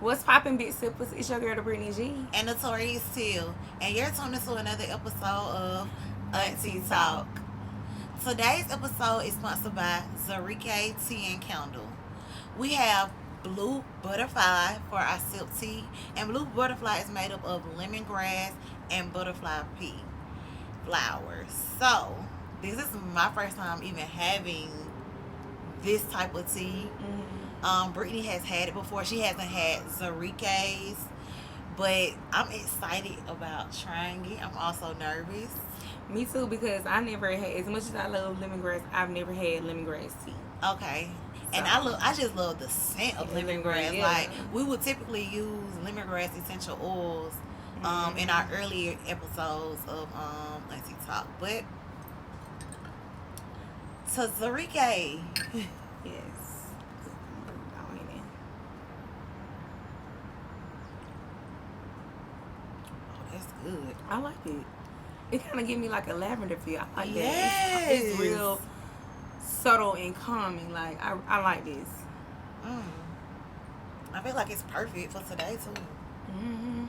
What's poppin', Big Sippers? It's your girl, the Brittany G. And Notorious too. And you're tuning to another episode of AunTEA AunTEA Talk. Today's episode is sponsored by Zuruike Tea Candles. We have Blue Butterfly for our sip tea. And Blue Butterfly is made up of lemongrass and butterfly pea flowers. So, this is my first time even having this type of tea. Brittany has had it before. She hasn't had Zuruike's, but I'm excited about trying it. I'm also nervous. Me too, because I never had, as much as I love lemongrass, I've never had lemongrass tea. Okay. And So- I just love the scent of Yeah, lemongrass. yeah. Like, we would typically use lemongrass essential oils in our earlier episodes of AunTEA Talk. But to Zuruike. Yes. Oh, that's good. I like it. It kind of give me like a lavender feel. I like that. Yes. It's real subtle and calming. Like, I like this. I feel like it's perfect for today too. Mm-hmm.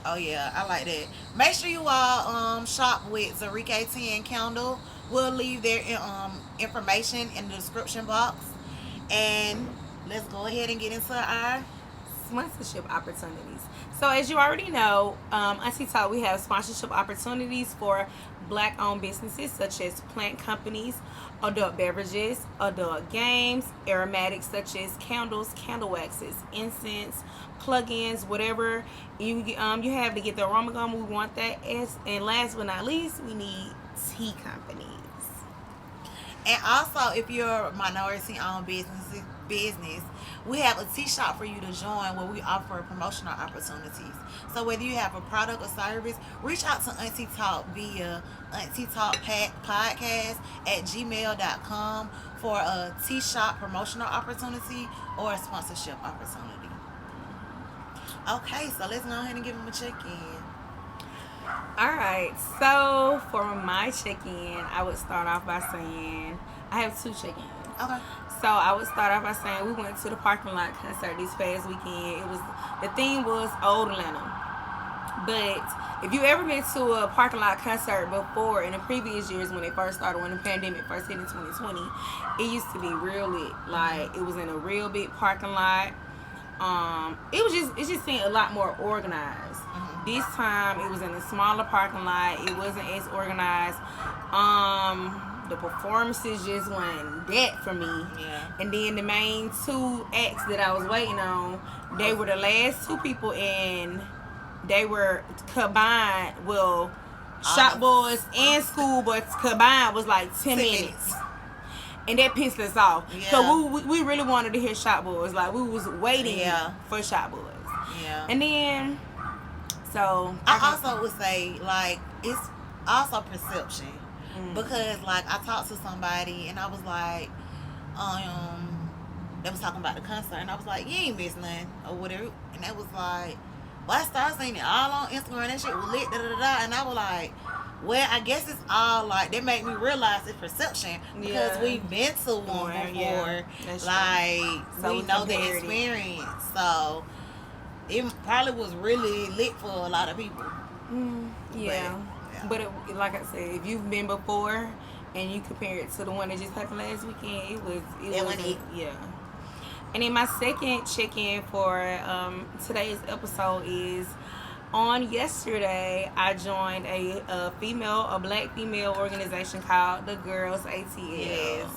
Oh yeah, I like that. Make sure you all shop with Zuruike Tea Candles. We'll leave their information in the description box. And let's go ahead and get into our Sponsorship opportunities. So as you already know, AunTEA Talk, we have sponsorship opportunities for Black-owned businesses such as plant companies, adult beverages, adult games, aromatics such as candles, candle waxes, incense, plug-ins, whatever you have to get the aroma going. We want that. And last but not least, we need tea companies. And also, if you're a minority-owned business, we have a tea shop for you to join where we offer promotional opportunities. So whether you have a product or service, reach out to AunTEA Talk via AunTEA Talk podcast at gmail.com for a tea shop promotional opportunity or a sponsorship opportunity. Okay, so let's go ahead and give them a check-in. Alright, so for my check-in, I would start off by saying, I have two check-ins. Okay. So I would start off by saying we went to the parking lot concert this past weekend. The theme was Old Atlanta. But if you ever been to a parking lot concert before in the previous years when they first started, when the pandemic first hit in 2020, it used to be real lit. Like, it was in a real big parking lot. It just seemed a lot more organized. This time it was in a smaller parking lot. It wasn't as organized. The performances just weren't that for me. Yeah. And then the main two acts that I was waiting on, they were the last two people, and they were combined. Well, Shop Boys and School Boys combined was like 10 minutes. And that pissed us off. Yeah. So we really wanted to hear Shop Boys. Like, we was waiting for Shop Boys. Yeah. And then, so I also would say, like, it's also perception. Because, like, I talked to somebody and I was like, they was talking about the concert and I was like, you ain't missed nothing or whatever. And they was like, well, I started seeing it all on Instagram. That shit was lit, da da da da. And I was like, well, I guess it's all like, that made me realize it's perception because we've been to one before. Yeah, that's like, so we know the compared it. experience. So it probably was really lit for a lot of people. yeah. But like I said, if you've been before and you compare it to the one that just happened last weekend, it was yeah. And then my second check-in for today's episode is, on yesterday I joined a black female organization called the Girls ATS. Yes.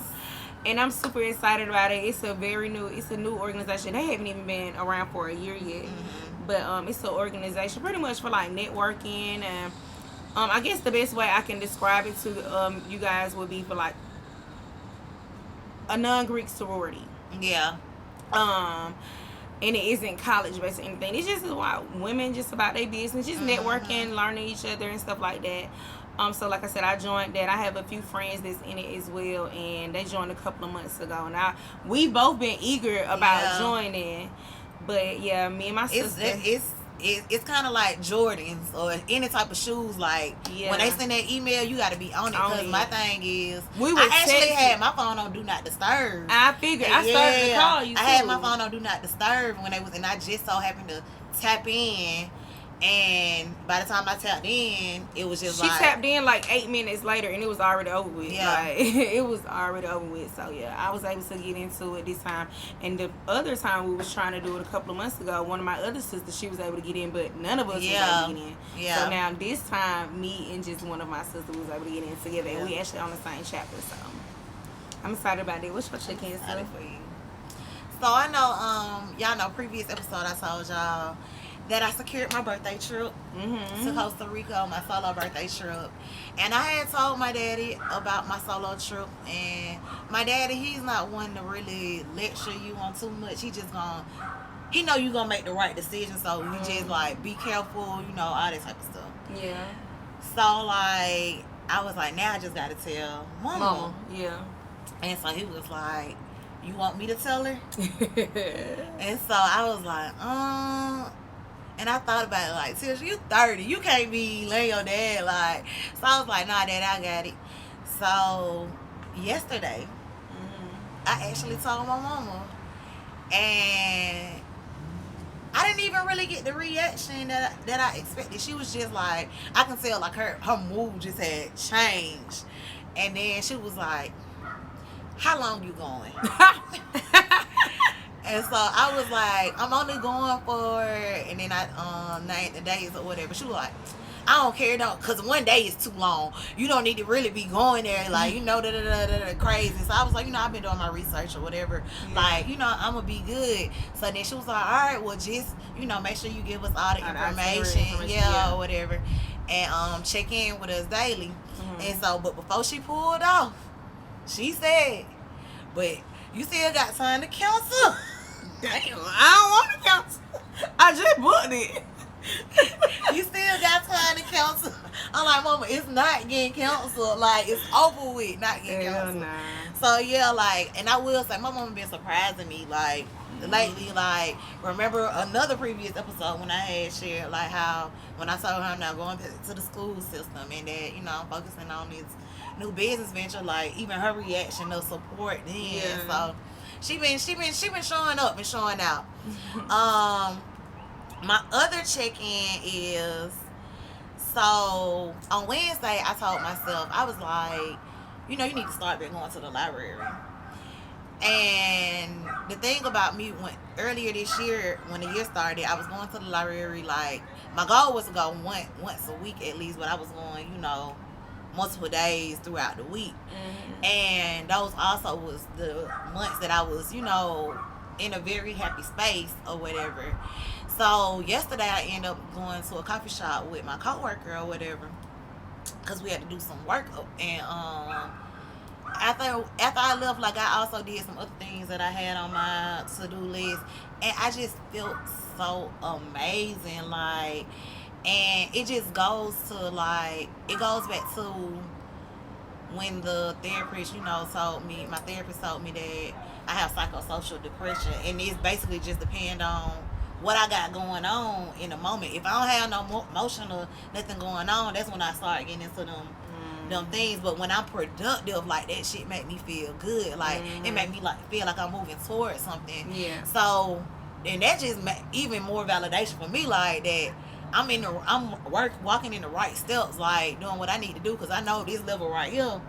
And I'm super excited about it. It's a new organization. They haven't even been around for a year yet. But it's an organization pretty much for like networking, and I guess the best way I can describe it to you guys would be for like a non-Greek sorority. Yeah. And it isn't college based or anything. It's just about women, just about their business, just networking, learning each other and stuff like that. So like I said, I joined that. I have a few friends that's in it as well, and they joined a couple of months ago. And we both been eager about joining. But yeah, me and my sister. it's kind of like Jordans or any type of shoes. Like when they send that email, you got to be on it. Because my thing is, I actually had my phone on Do Not Disturb. I figured. I started to call you too. I had my phone on Do Not Disturb when they was, and I just so happened to tap in. And by the time I tapped in, it was just she tapped in like 8 minutes later, and it was already over with. Yeah. Like, it was already over with. So yeah, I was able to get into it this time. And the other time we was trying to do it a couple of months ago, one of my other sisters, she was able to get in, but none of us was able to get in. Yeah. So now this time, me and just one of my sisters was able to get in together, and we actually on the same chapter. So I'm excited about that. What's your check-in for you? So I know, y'all know previous episode I told y'all that I secured my birthday trip to Costa Rica on my solo birthday trip. And I had told my daddy about my solo trip. And my daddy, he's not one to really lecture you on too much. He just he know you gonna make the right decision. So we just like, be careful, you know, all that type of stuff. Yeah. So like, I was like, now I just gotta tell Mama. Yeah. And so he was like, you want me to tell her? And so I was like, and I thought about it, like, Tish, you 30. You can't be laying your dad, like. So I was like, nah, Dad, I got it. So, yesterday, I actually told my mama. And I didn't even really get the reaction that I expected. She was just like, I can tell, like, her mood just had changed. And then she was like, how long you going? And so I was like, I'm only going for, and then I named the days or whatever. She was like, I don't care, because one day is too long. You don't need to really be going there, like, you know, crazy. So I was like, you know, I've been doing my research or whatever. Yeah. Like, you know, I'm going to be good. So then she was like, all right, well, just, you know, make sure you give us all the information, yeah, or whatever. And check in with us daily. And so, but before she pulled off, she said, but you still got time to cancel. Damn, I don't want to cancel. I just booked it. You still got time to cancel. I'm like, Mama, it's not getting canceled. Like, it's over with, not getting canceled. Nah. So, yeah, like, and I will say, my mama been surprising me, like, lately. Like, remember another previous episode when I had shared, like, how when I told her I'm not going to the school system and that, you know, I'm focusing on this new business venture, like, even her reaction of support then. Yeah. So, she been showing up and showing out. My other check-in is, so on Wednesday I told myself, I was like, you know, you need to start back going to the library. And the thing about me, earlier this year, when the year started, I was going to the library, like, my goal was to go once a week at least, but I was going, you know, multiple days throughout the week. And those also was the months that I was, you know, in a very happy space or whatever. So yesterday I ended up going to a coffee shop with my coworker or whatever, because we had to do some work. And after I left, like, I also did some other things that I had on my to-do list, and I just felt so amazing, like. And it just goes to, like, it goes back to when the therapist, you know, my therapist told me that I have psychosocial depression. And it's basically just depend on what I got going on in the moment. If I don't have no emotional, nothing going on, that's when I start getting into them things. But when I'm productive, like, that shit make me feel good. Like, it make me, like, feel like I'm moving towards something. Yeah. So, and that just even more validation for me, like, that I'm walking in the right steps, like, doing what I need to do, because I know this level right here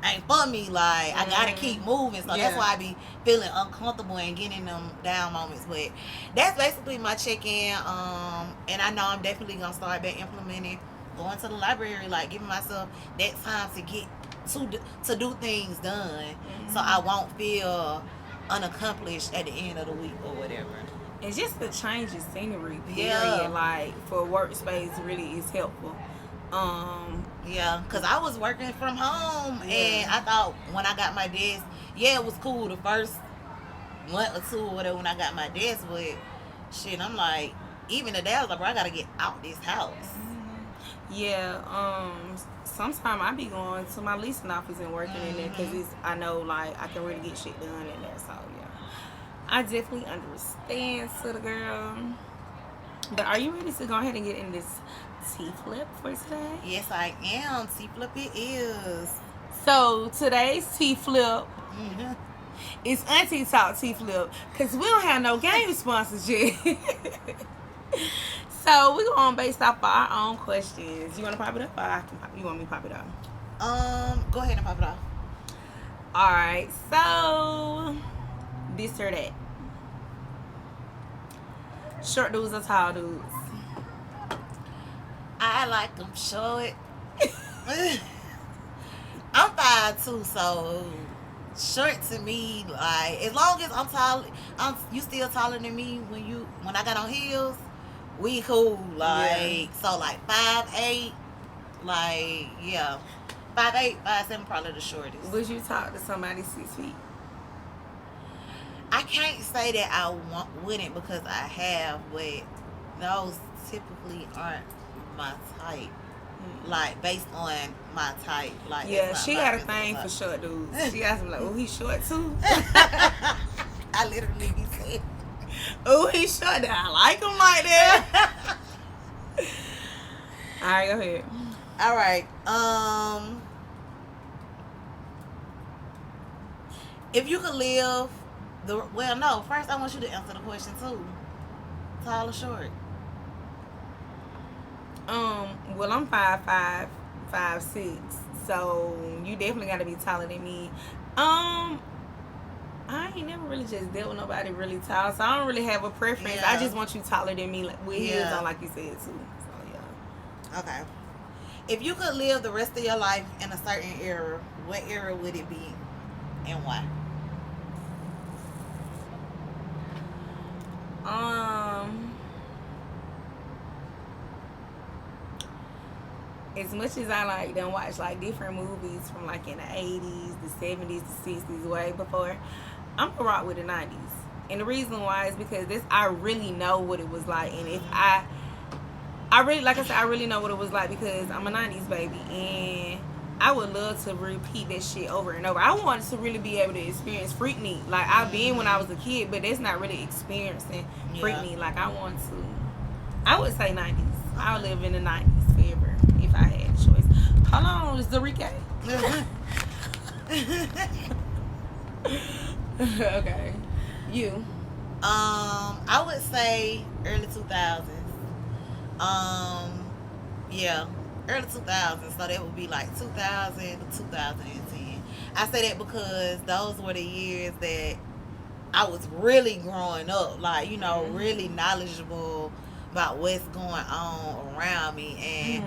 ain't for me. Like, I gotta keep moving. So that's why I be feeling uncomfortable and getting them down moments. But that's basically my check-in. And I know I'm definitely gonna start back implementing going to the library, like, giving myself that time to get to do things done, so I won't feel unaccomplished at the end of the week or whatever. And just the change of scenery, period, like, for workspace really is helpful. Yeah, because I was working from home, and I thought when I got my desk, it was cool the first month or two or whatever when I got my desk, but shit, I'm like, even today I was like, bro, I gotta get out this house. Yeah, sometimes I be going to my leasing office and working in there, because I know, like, I can really get shit done in there. So yeah, I definitely understand, to the girl. But are you ready to go ahead and get in this tea flip for today? Yes, I am. Tea flip it is. So today's tea flip Mm-hmm. is AunTEA Talk tea flip because we don't have no game sponsors yet. So we're going based off of our own questions. You want to pop it up, or you want me to pop it up? Go ahead and pop it off. All right. So this or that. Short dudes or tall dudes? I like them short. I'm 5'2", so short to me, like, as long as I'm tall, you still taller than me when I got on heels, we cool. Like, so like 5'8", like, yeah. 5'8", 5'7", probably the shortest. Would you talk to somebody 6 feet? I can't say that I wouldn't because I have, but those typically aren't my type. Like, based on my type. Like, yeah, she got a thing for short dudes. She asked me like, oh, he's short too? I literally be saying, oh, he's short. I like him like that. All right, go ahead. All right. If you could live first I want you to answer the question too. Tall or short? Well, I'm 5'5", 5'6", so you definitely got to be taller than me. I ain't never really just dealt with nobody really tall, so I don't really have a preference. Yeah. I just want you taller than me, like, with heels on, like you said too. So yeah. Okay. If you could live the rest of your life in a certain era, what era would it be and why? As much as I like done watch like different movies from like in the 80s, the 70s, the 60s, way before, I'm gonna rock with the 90s. And the reason why is because I really know what it was like, and if I really, like I said, I really know what it was like because I'm a 90s baby, and I would love to repeat that shit over and over. I wanted to really be able to experience Freaknik. Like, I've been when I was a kid, but that's not really experiencing Freaknik. Like, I want to. I would say 90s. I would live in the 90s forever if I had a choice. Hold on, Zuruike. Okay. You. I would say early 2000s. Yeah, early 2000s. So that would be like 2000 to 2010. I say that because those were the years that I was really growing up, like, really knowledgeable about what's going on around me, and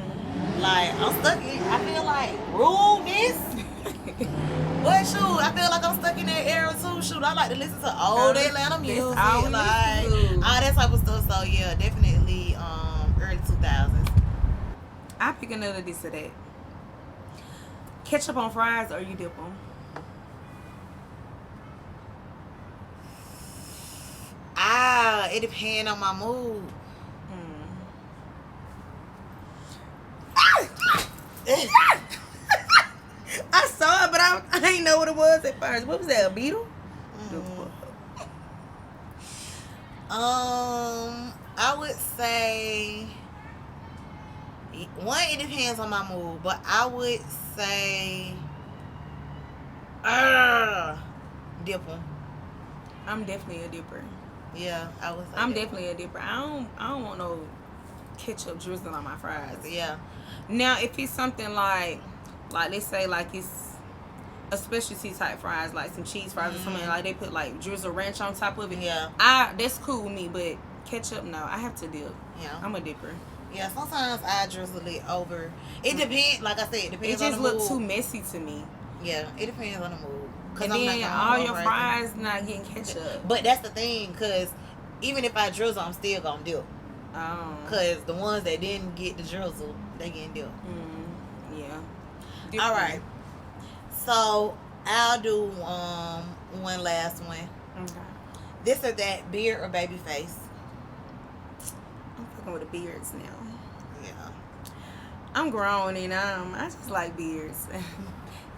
like I'm stuck in, I feel like rudeness. But shoot, I feel like I'm stuck in that era too. Shoot, I like to listen to old Atlanta music, like all that type of stuff. So yeah, definitely early 2000s. I pick another this or that. Ketchup on fries or you dip them? It depends on my mood. I saw it, but I didn't know what it was at first. What was that, a beetle? I would say one, it depends on my mood, but I would say dip 'em. I'm definitely a dipper. Yeah, I would say I'm definitely a dipper. I don't want no ketchup drizzling on my fries. Yeah. Now, if it's something like let's say like it's a specialty type fries, like some cheese fries or something, like they put like drizzle ranch on top of it. Yeah. That's cool with me, but ketchup, no, I have to dip. Yeah. I'm a dipper. Yeah, sometimes I drizzle it over. It depends, like I said, it depends on the mood. It just look too messy to me. Yeah, it depends on the mood. And then all your fries not getting ketchup. But that's the thing, because even if I drizzle, I'm still going to dip. Because the ones that didn't get the drizzle, they getting dipped. Yeah. All right. So, I'll do one last one. Okay. This or that, beard or baby face? I'm fucking with the beards now. Yeah. I'm grown and I just like beards.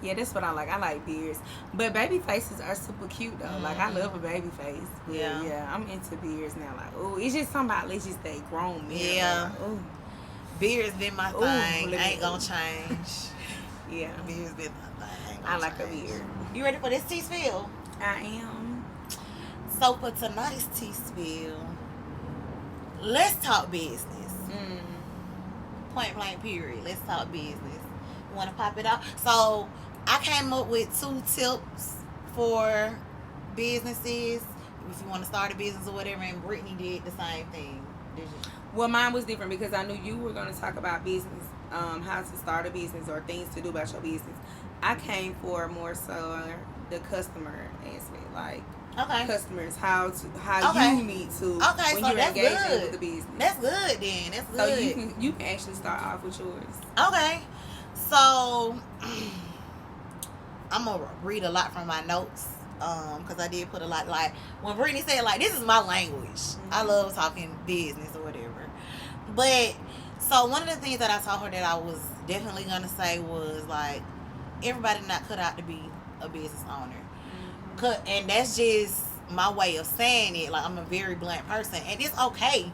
Yeah, that's what I like. I like beards. But baby faces are super cute though. Like I love a baby face. But yeah, I'm into beards now. Like, oh, it's just something about let's just say grown men. Yeah. Like, beards been my thing. I ain't gonna change. Yeah. Beards been my thing. I like a beard. You ready for this tea spill? I am. So for tonight's tea spill, let's talk business. Point blank period. Let's talk business. You want to pop it out? So I came up with 2 tips for businesses if you want to start a business or whatever, and Brittany did the same thing. Did you? Well, mine was different because I knew you were going to talk about business, how to start a business or things to do about your business. I came for more so the customer aspect, like customers, how you need to when you're engaging with the business. That's good then. That's good. So you can actually start off with yours. Okay. So I'm gonna read a lot from my notes because I did put a lot. Like when Brittany said, like, this is my language. I love talking business or whatever. But so one of the things that I told her that I was definitely gonna say was like, everybody not cut out to be a business owner. And that's just my way of saying it. Like, I'm a very blunt person, and it's okay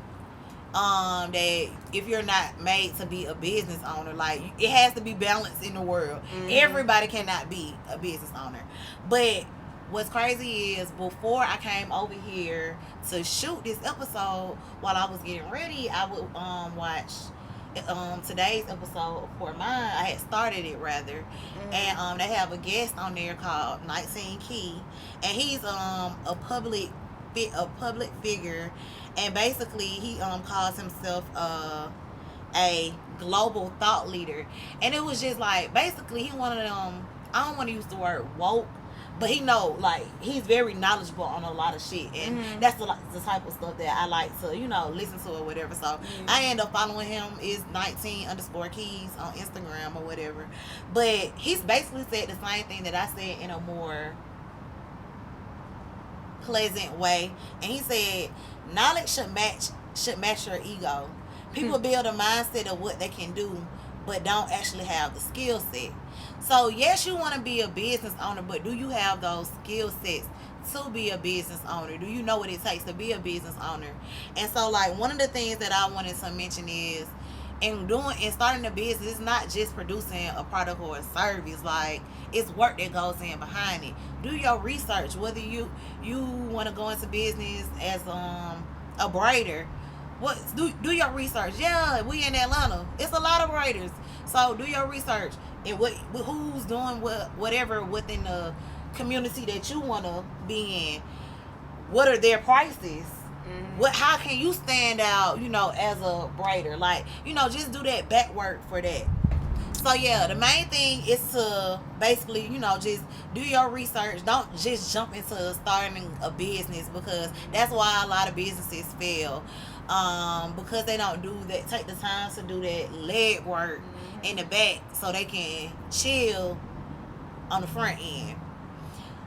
that if you're not made to be a business owner, like, it has to be balanced in the world. Everybody cannot be a business owner. But what's crazy is before I came over here to shoot this episode, while I was getting ready, I would watch today's episode for mine. I had started it rather, and they have a guest on there called 19 Key, and he's a public figure, and basically he calls himself a global thought leader, and it was just like basically he one of them. I don't want to use the word woke, but he know, like, he's very knowledgeable on a lot of shit, and that's the type of stuff that I like to, listen to or whatever. So I end up following him. Is 19_keys on Instagram or whatever. But he's basically said the same thing that I said in a more pleasant way, and he said knowledge should match your ego. People build a mindset of what they can do, but don't actually have the skill set. So yes, you want to be a business owner, but do you have those skill sets to be a business owner? Do you know what it takes to be a business owner? And so, like, one of the things that I wanted to mention is in starting a business, it's not just producing a product or a service. Like, it's work that goes in behind it. Do your research. Whether you want to go into business as a braider, do your research. Yeah, we in Atlanta. It's a lot of braiders. So do your research. And who's doing whatever within the community that you want to be in. What are their prices? How can you stand out, as a braider? Like, just do that back work for that. So yeah, the main thing is to basically, just do your research. Don't just jump into starting a business, because that's why a lot of businesses fail. Because they don't take the time to do that leg work in the back so they can chill on the front end.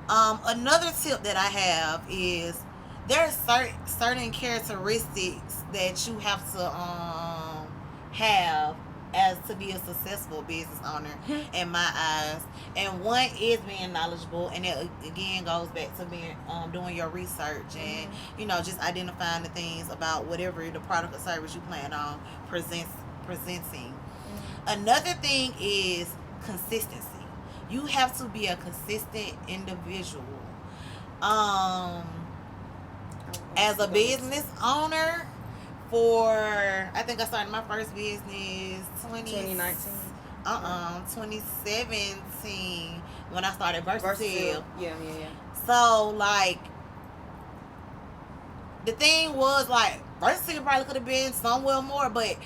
Another tip that I have is there's certain characteristics that you have to have as to be a successful business owner in my eyes. And one is being knowledgeable, and it again goes back to being doing your research and just identifying the things about whatever the product or service you plan on presenting. Another thing is consistency. You have to be a consistent individual. As a business owner, I think I started my first business 2019. 2017 when I started Versatile. Yeah. So, like, the thing was, like, Versatile probably could have been somewhere more, but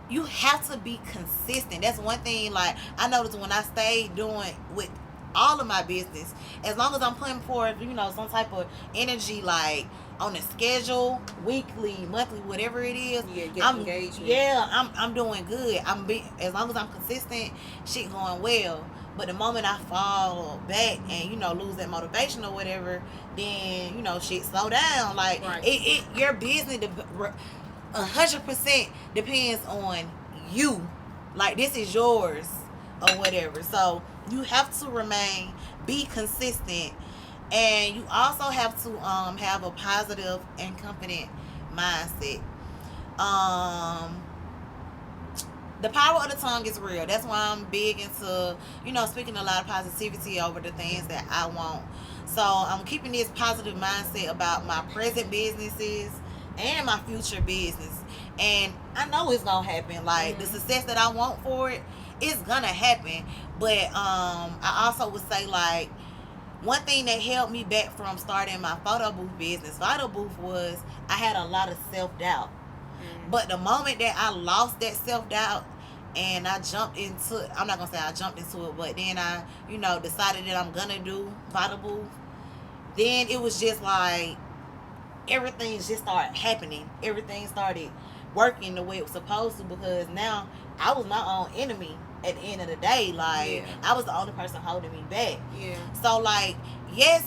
you have to be consistent. That's one thing, like, I noticed when I stayed doing with all of my business, as long as I'm putting forth, some type of energy, like, on the schedule, weekly, monthly, whatever it is, I'm engaged. I'm doing good. As long as I'm consistent, shit going well. But the moment I fall back and lose that motivation or whatever, then shit slow down. Like, right. Your business 100% depends on you Like, this is yours or whatever. So you have to be consistent, and you also have to have a positive and confident mindset. Um, the power of the tongue is real. That's why I'm big into, speaking a lot of positivity over the things that I want. So I'm keeping this positive mindset about my present businesses and my future business. And I know it's gonna happen. Like, the success that I want for it, it's gonna happen. But I also would say, like, one thing that held me back from starting my photo booth business, was I had a lot of self-doubt. But the moment that I lost that self-doubt and I jumped into, I'm not going to say I jumped into it, but then I, decided that I'm going to do photo booth, then it was just like everything just started happening. Everything started working the way it was supposed to, because now I was my own enemy at the end of the day. Like, I was the only person holding me back. So, like, yes,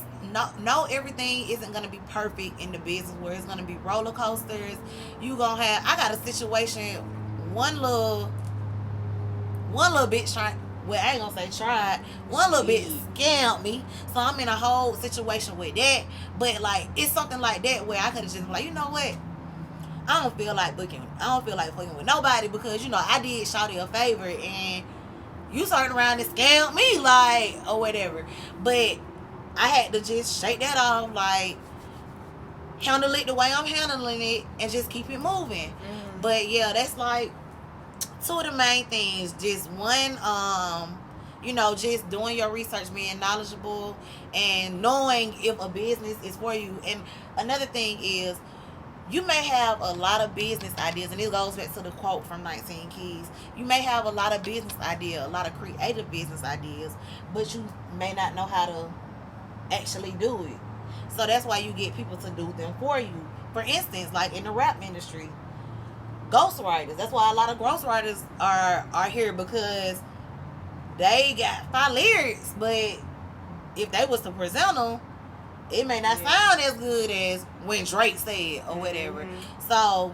no, everything isn't going to be perfect in the business, where it's going to be roller coasters. You going to have, I got a situation, one little bitch tried, well, I ain't going to say tried, one little bitch scammed me. So I'm in a whole situation with that. But, like, it's something like that where I could have just been like, you know what? I don't feel like fucking with nobody, because, I did Shawty a favor and you turned around and scammed me, like, or whatever. But I had to just shake that off, like, handle it the way I'm handling it, and just keep it moving. But yeah, that's like two of the main things. Just one, just doing your research, being knowledgeable, and knowing if a business is for you. And another thing is, you may have a lot of business ideas, and it goes back to the quote from 19 Keys. You may have a lot of business ideas, a lot of creative business ideas, but you may not know how to actually do it. So that's why you get people to do them for you. For instance, like in the rap industry, ghostwriters. That's why a lot of ghostwriters are here, because they got fine lyrics, but if they was to present them, it may not sound as good as when Drake said or whatever. So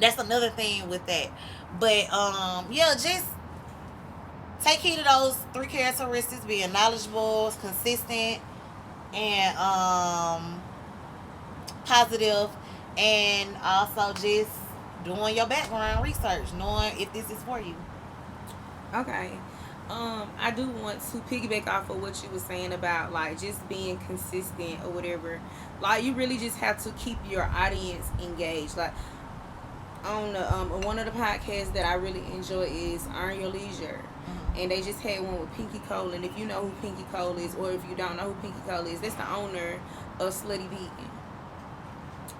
that's another thing with that. But just take heed of those 3 characteristics: being knowledgeable, consistent, and positive, and also just doing your background research, knowing if this is for you. Okay. I do want to piggyback off of what you were saying about, like, just being consistent or whatever. Like, you really just have to keep your audience engaged. Like, on the one of the podcasts that I really enjoy is Earn Your Leisure. And they just had one with Pinky Cole. And if you know who Pinky Cole is, or if you don't know who Pinky Cole is, that's the owner of Slutty Vegan.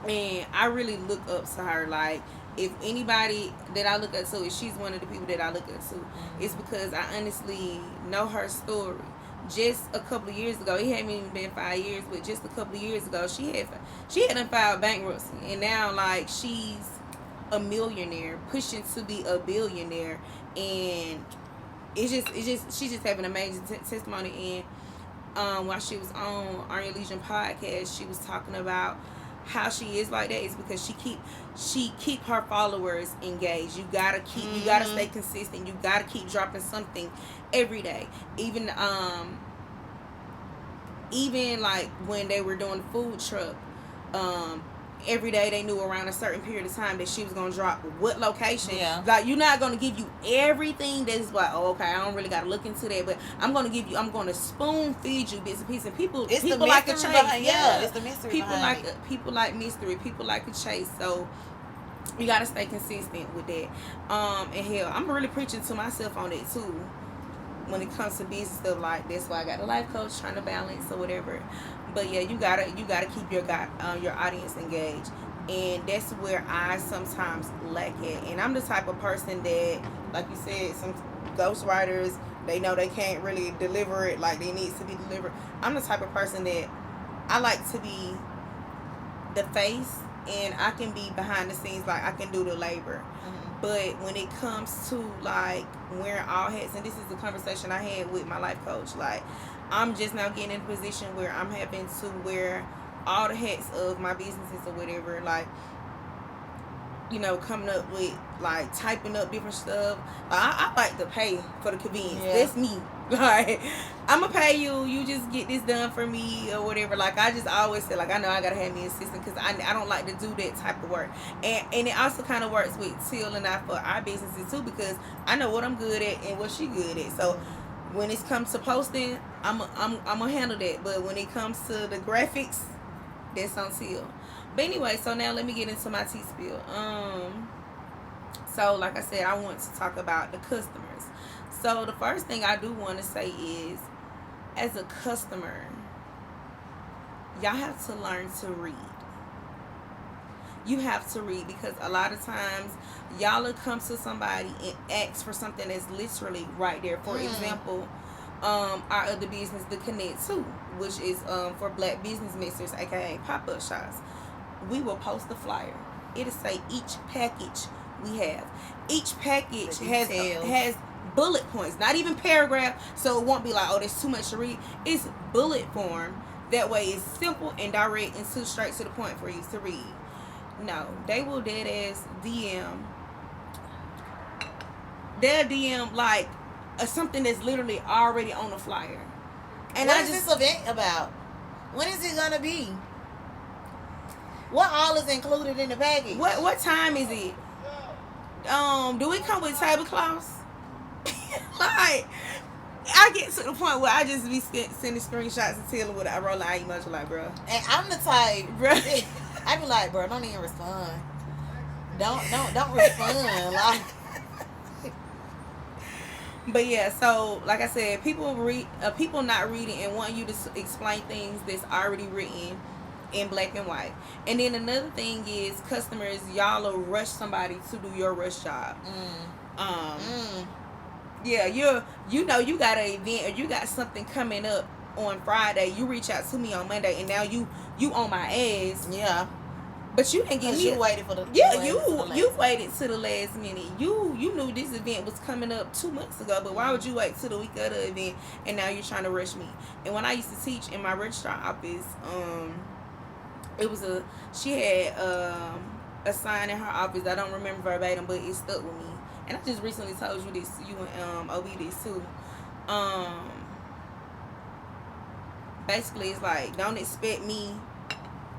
And I really look up to her. Like, if anybody that I look up to, if she's one of the people that I look up to, it's because I honestly know her story. Just a couple of years ago, it hadn't even been 5 years, but just a couple of years ago, she had filed bankruptcy, and now, like, she's a millionaire, pushing to be a billionaire, and she just having an amazing testimony. And while she was on Earn Your Legion podcast, she was talking about how she is like that is because she keep her followers engaged. You gotta stay consistent. You gotta keep dropping something every day. Even like when they were doing the food truck, every day they knew around a certain period of time that she was gonna drop what location. Like, you're not gonna give you everything that's like, oh, okay, I don't really gotta look into that, but I'm gonna spoon feed you bits and pieces. And people like a chase. It's the mystery. People like mystery. People like a chase. So you gotta stay consistent with that. And hell, I'm really preaching to myself on it too. When it comes to business stuff, like, that's why I got a life coach, trying to balance or whatever. But yeah, you gotta keep your audience engaged, and that's where I sometimes lack it. And I'm the type of person that, like you said, some ghostwriters, they know they can't really deliver it like it needs to be delivered. I'm the type of person that I like to be the face, and I can be behind the scenes, like I can do the labor. But when it comes to, like, wearing all hats, and this is the conversation I had with my life coach, like, I'm just now getting in a position where I'm having to wear all the hats of my businesses or whatever. Like, coming up with like typing up different stuff. I like to pay for the convenience. Yeah. That's me. Like, I'm gonna pay you. You just get this done for me or whatever. Like, I just always say, like, I know I gotta have me an assistant because I don't like to do that type of work. And it also kind of works with Teal and I for our businesses too, because I know what I'm good at and what she good at. So when it comes to posting, I'm gonna handle that. But when it comes to the graphics, that's on Teal. But anyway, so now let me get into my tea spill. So like I said, I want to talk about the customers. So the first thing I do want to say is, as a customer, y'all have to learn to read. You have to read, because a lot of times y'all will come to somebody and ask for something that's literally right there. For example, our other business, the Connect 2, which is for black business mixers, aka pop-up shops. We will post the flyer. It'll say each package we have. Each package has bullet points, not even paragraph, so it won't be like, oh, there's too much to read. It's bullet form. That way it's simple and direct and straight to the point for you to read. No, they will dead ass DM. They'll DM like something that's literally already on the flyer. And what is this event about? When is it gonna be? What all is included in the package? What time is it? Do we come with tablecloths? Like, I get to the point where I just be sending screenshots and telling what I roll out emoji like, bro. And I'm the type, bro. I be like, bro, don't even respond. Don't respond. Like, but yeah, so like I said, people not reading and want you to explain things that's already written in black and white. And then another thing is, customers, y'all will rush somebody to do your rush job. Yeah, you got an event or you got something coming up on Friday. You reach out to me on Monday, and now you on my ass. Yeah. But you didn't give me. You waited for the. You waited to the last minute. You knew this event was coming up 2 months ago, but why would you wait till the week of the event and now you're trying to rush me? And when I used to teach in my registrar office, she had a sign in her office. I don't remember verbatim, but it stuck with me. And I just recently told you this, you and OB this too. Basically, it's like, don't expect me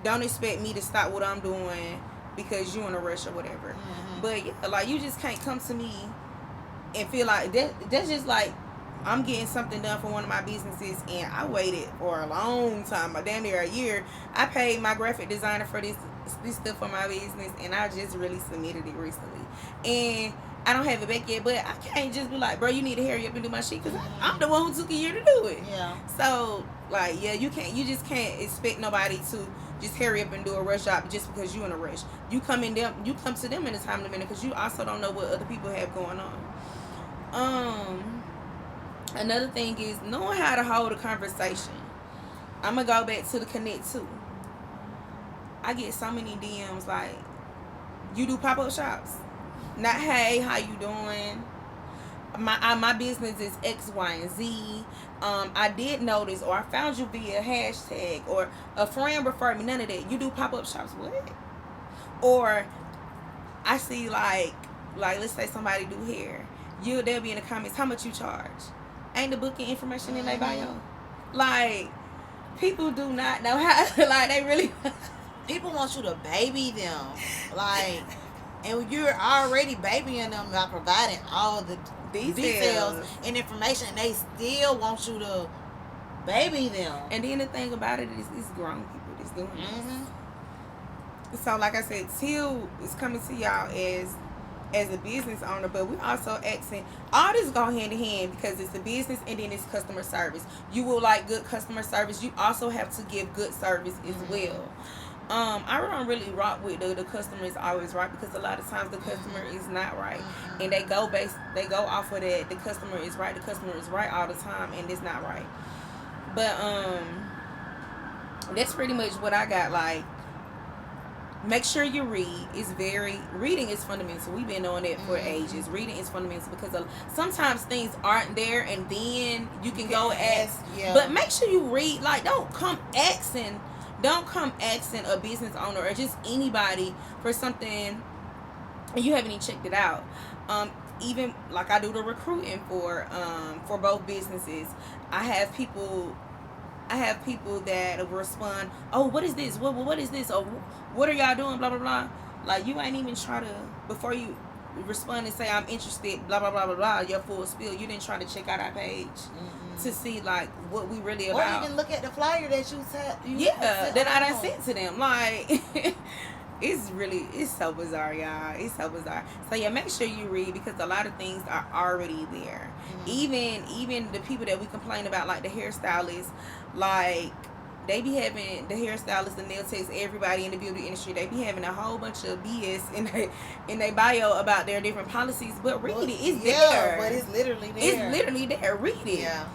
to stop what I'm doing because you in a rush or whatever. Mm-hmm. But yeah, like, you just can't come to me and feel like that's just like, I'm getting something done for one of my businesses and I waited for a long time, damn near a year. I paid my graphic designer for this stuff for my business, and I just really submitted it recently. And I don't have it back yet, but I can't just be like, bro, you need to hurry up and do my shit, because I'm the one who took a year to do it. Yeah. So, like, yeah, you just can't expect nobody to just hurry up and do a rush job just because you're in a rush. You come to them in a time limit, because you also don't know what other people have going on. Another thing is knowing how to hold a conversation. I'm gonna go back to the Connect 2. I get so many DMs like, you do pop-up shops? Not, hey, how you doing? My business is X, Y, and Z. I did notice, or I found you via hashtag, or a friend referred me. None of that. You do pop-up shops? What? Or I see like let's say somebody do hair. They'll be in the comments, how much you charge? Ain't the booking information in their bio? Like, people do not know how. Like, they really. People want you to baby them, like. And you're already babying them by providing all the details and information, and they still want you to baby them. And then the thing about it is, it's grown people that's doing this. So, like I said, Teal is coming to y'all as a business owner, but we also asking, all this go hand in hand, because it's a business and then it's customer service. You will like good customer service. You also have to give good service as well. I don't really rock with the customer is always right, because a lot of times the customer is not right, and they go off of that. The customer is right all the time, and it's not right. But that's pretty much what I got. Like, make sure you read. Reading is fundamental. We've been on that for ages. Reading is fundamental, because sometimes things aren't there, and then you can go ask. Yeah. But make sure you read. Like, don't come asking a business owner or just anybody for something and you haven't even checked it out. Even like I do the recruiting for both businesses. I have people that respond, oh, what is this? What is this? Oh, what are y'all doing? Blah blah blah. Like, you ain't even try to, before you respond and say I'm interested, blah blah blah blah blah, your full spiel. You didn't try to check out our page to see like what we really about. Or even look at the flyer that you said. That I done sent to them. Like, it's so bizarre, y'all. It's so bizarre. So yeah, make sure you read, because a lot of things are already there. Even the people that we complain about, like the hairstylists, like they be having, the hairstylists and nail techs, everybody in the beauty industry, they be having a whole bunch of BS in their bio about their different policies. But read it. It's there. But it's literally there. It's literally there. Read it. Yeah.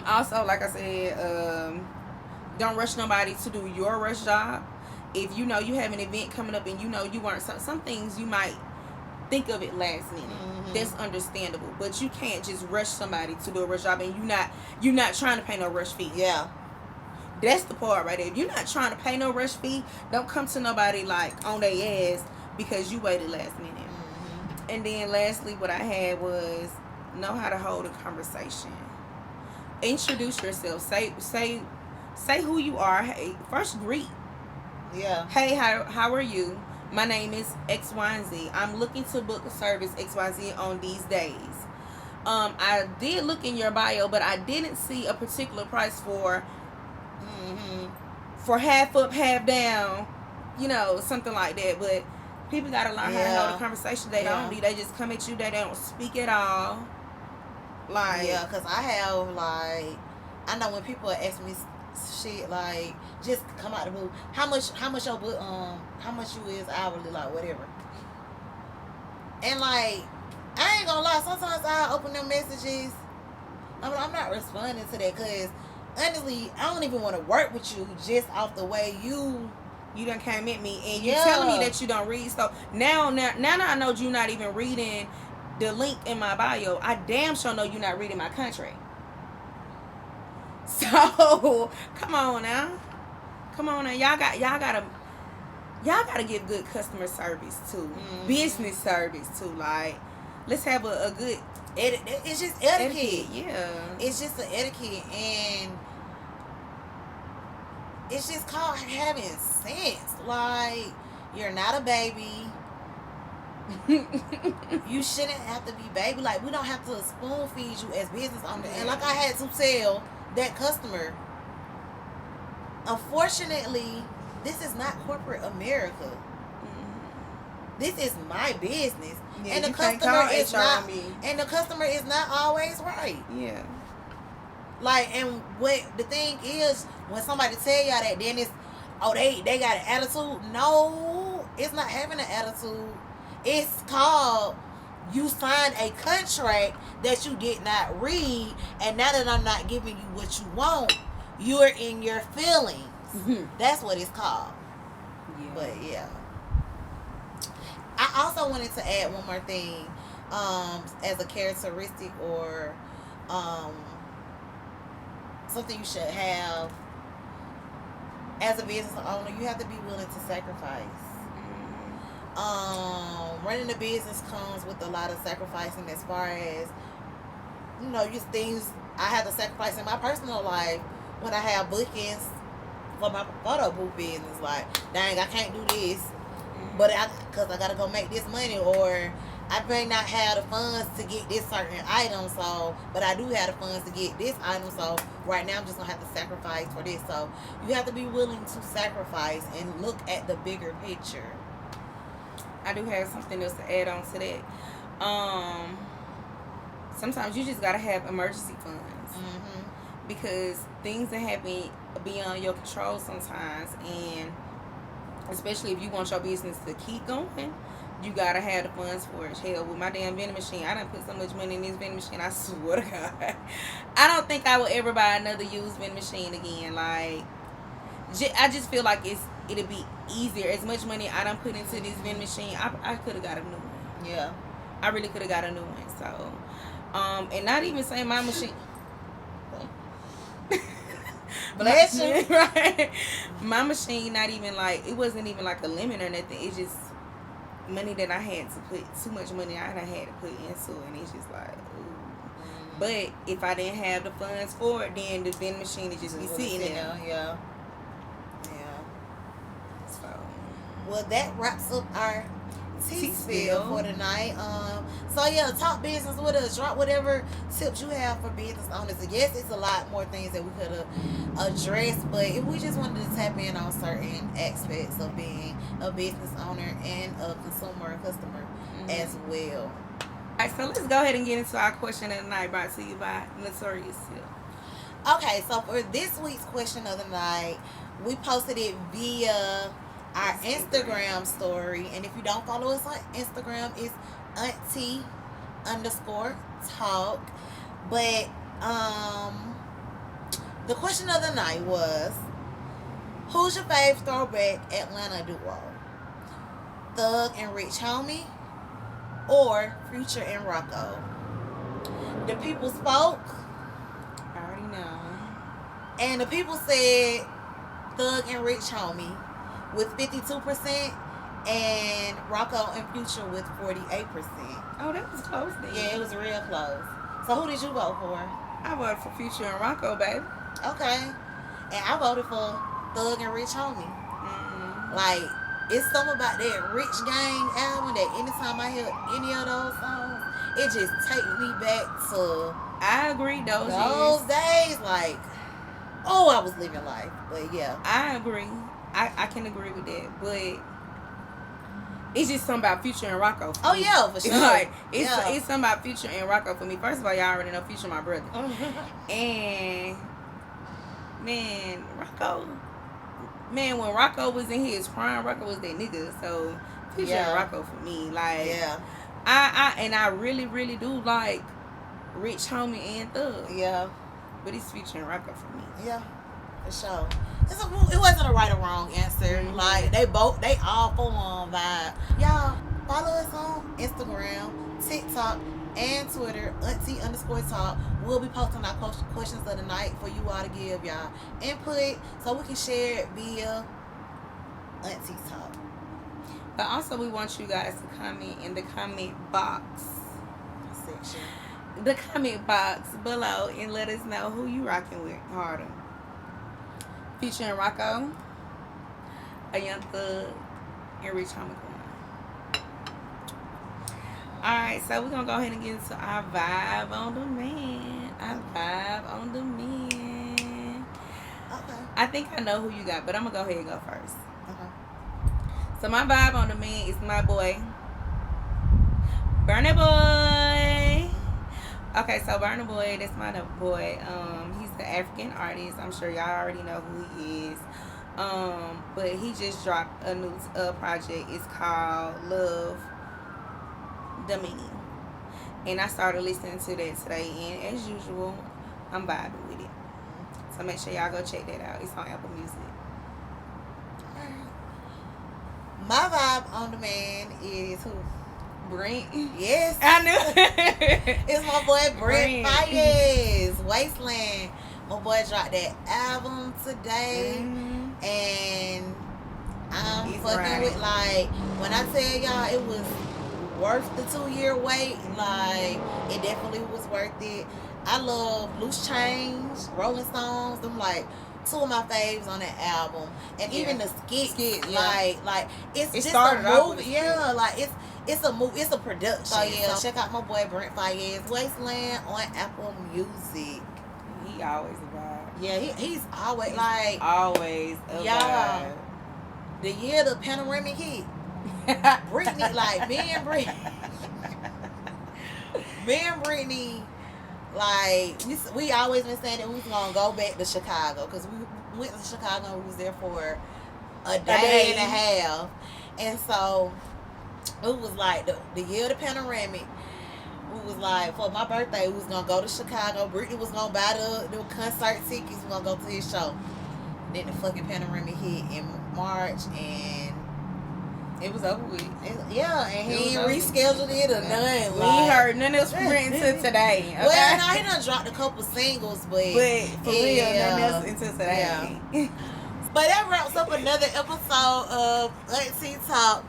Also, like I said, don't rush nobody to do your rush job. If you know you have an event coming up and you know you weren't, some things you might think of it last minute. That's understandable. But you can't just rush somebody to do a rush job and you're not trying to pay no rush fee. Yeah. That's the part right there. If you're not trying to pay no rush fee, don't come to nobody like on their ass because you waited last minute. And then lastly, what I had was know how to hold a conversation. Introduce yourself. Say who you are. Hey, first greet. Yeah. Hey, how are you? My name is X, Y, and Z. I'm looking to book a service XYZ on these days. I did look in your bio, but I didn't see a particular price for half up, half down, something like that. But people gotta learn how to hold a conversation. They don't be. They just come at you. They don't speak at all. Like, yeah, cause I have like, I know when people ask me shit like, just come out the blue, how much your book, how much you is hourly, like whatever. And like, I ain't gonna lie, sometimes I open them messages, I'm not responding to that, cause honestly, I don't even want to work with you just off the way you done came at me, and you telling me that you don't read. So now I know you not even reading the link in my bio. I damn sure know you not reading my contract. So come on now, y'all gotta give good customer service too, business service too. Like, let's have a good it's just etiquette. Yeah, it's just an etiquette, and it's just called having sense. Like, you're not a baby. You shouldn't have to be baby. Like, we don't have to spoon feed you as business owners. And like I had to tell that customer, unfortunately, this is not corporate America. This is my business. Yeah, and the customer is not the customer is not always right. Yeah. Like, and what the thing is, when somebody tell y'all that, then it's, oh, they got an attitude. No, it's not having an attitude. It's called, you signed a contract that you did not read, and now that I'm not giving you what you want, you're in your feelings. That's what it's called. Yeah. But yeah. I also wanted to add one more thing, as a characteristic or something you should have as a business owner. You have to be willing to sacrifice. Running a business comes with a lot of sacrificing, as far as, just things I have to sacrifice in my personal life when I have bookings for my photo booth business. Like, dang, I can't do this, but because I gotta go make this money, or I may not have the funds to get this certain item, so, but I do have the funds to get this item, so right now I'm just gonna have to sacrifice for this. So you have to be willing to sacrifice and look at the bigger picture. I do have something else to add on to that. Sometimes you just gotta have emergency funds, because things that happen beyond your control sometimes, and especially if you want your business to keep going, you gotta have the funds for it. Hell, with my damn vending machine, I done put so much money in this vending machine, I swear to God, I don't think I will ever buy another used vending machine again. Like, I just feel like it'll be easier. As much money I done put into this vending machine, I could have got a new one. Yeah, I really could have got a new one. So, and not even saying my machine. Bless you. Right. My machine, not even like, it wasn't even like a limit or nothing. It just, money that I had to put, too much money I done had to put into it, and it's just like, ooh. But if I didn't have the funds for it, then the vending machine would just be sitting there. Yeah. So, well, that wraps up our tea spill for tonight. So yeah, talk business with us. Drop whatever tips you have for business owners. I guess it's a lot more things that we could have addressed, but if we just wanted to tap in on certain aspects of being a business owner and a consumer and customer as well. Alright, so let's go ahead and get into our question of the night, brought to you by Notorious Hill. Okay, so for this week's question of the night, we posted it via our Instagram story, and if you don't follow us on Instagram, it's AunTEA_Talk. But the question of the night was, who's your fave throwback Atlanta duo? Thug and Rich Homie, or Future and Rocco? The people spoke. I already know. And the people said Thug and Rich Homie with 52%, and Rocco and Future with 48%. Oh, that was close then. Yeah, it was real close. So who did you vote for? I voted for Future and Rocco, baby. Okay. And I voted for Thug and Rich Homie. Like, it's something about that Rich Gang album that anytime I hear any of those songs, it just takes me back to I agree, those days. Like, oh, I was living life. But yeah. I agree. I can agree with that. But it's just something about Future and Rocco. Oh, yeah, for sure. It's something about Future and Rocco for me. First of all, y'all already know Future my brother. And, man, Rocco... Man, when Rocco was in his prime, Rocco was that nigga. So, Future and Rocco for me. Like, I really, really do like Rich Homie and Thug. Yeah. But it's Future and Rocco for me. Yeah, for sure. It wasn't a right or wrong answer. Like, they all form vibe. Y'all, follow us on Instagram, TikTok, and Twitter, AunTEA_Talk. We'll be posting our questions of the night for you all to give y'all input so we can share it via AunTEA Talk. But also, we want you guys to comment in the comment box section. The comment box below and let us know who you rocking with harder. Future and Rocco, a Young Thug, and Rich Homie. Alright, so we're going to go ahead and get into our vibe on the man. Okay. I think I know who you got, but I'm going to go ahead and go first. Okay. So my vibe on the man is my boy, Burna Boy. Okay, so Burna Boy, that's my boy. He's the African artist. I'm sure y'all already know who he is. But he just dropped a new project. It's called Love the Meaning. And I started listening to that today, and as usual, I'm vibing with it. So make sure y'all go check that out. It's on Apple Music. My vibe on the man is who? Brent. Yes. I knew. It's my boy Brent Fayez, Wasteland. My boy dropped that album today. And I'm fucking with, like, when I tell y'all it was worth the 2-year wait, like, it definitely was worth it. I love Loose Change, Rolling Stones, them like 2 of my faves on that album. And even the skits, like it's just a movie. Yeah, like it's a movie, it's a production. So yeah, check out my boy Brent Fayez, Wasteland on Apple Music. He always a vibe. Yeah, he's always like always a vibe. The year the panoramic hit. Brittany, like me and Brittany, like we always been saying that we was gonna go back to Chicago because we went to Chicago and we was there for a day and a half, and so it was like the year of the panoramic. We was like, for my birthday, we was gonna go to Chicago. Brittany was gonna buy the concert tickets. We gonna go to his show. Then the fucking panoramic hit in March, and it was over with. Yeah, and he rescheduled it or nothing. We ain't heard none else from Brent until today. Okay? Well, no, he done dropped a couple singles, but for real, nothing else until today. Yeah. But that wraps up another episode of AunTEA Talk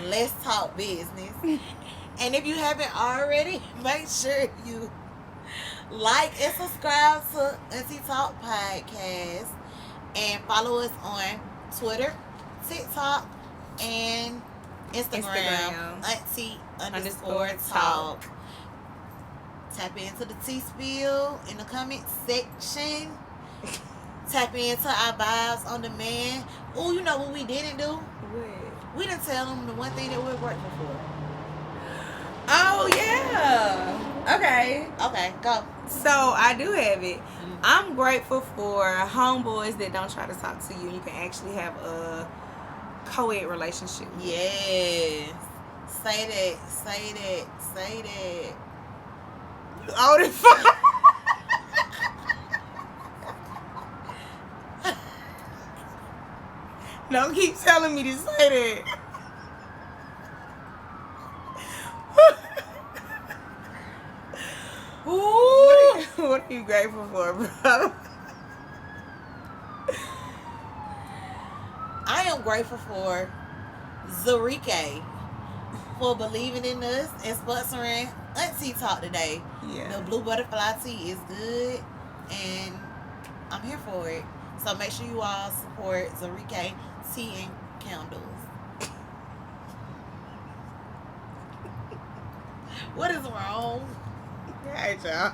let's talk business. And if you haven't already, make sure you like and subscribe to AunTEA Talk Podcast. And follow us on Twitter, TikTok, and Instagram. AunTEA_Talk. Tap into the tea spill in the comment section. Tap into our vibes on demand. Oh, you know what we didn't do? What? We didn't tell them the one thing that we're grateful for. Oh, yeah. Okay. Okay, go. So, I do have it. I'm grateful for homeboys that don't try to talk to you. You can actually have a co-ed relationship. Yes. Say that. Say that. Say that. Oh, the fuck. Don't keep telling me to say that. Ooh. What are you grateful for, bro? I am grateful for Zuruike for believing in us and sponsoring AunTEA Talk today. Yeah. The blue butterfly tea is good, and I'm here for it. So make sure you all support Zuruike Tea and Candles. What is wrong? All right, y'all.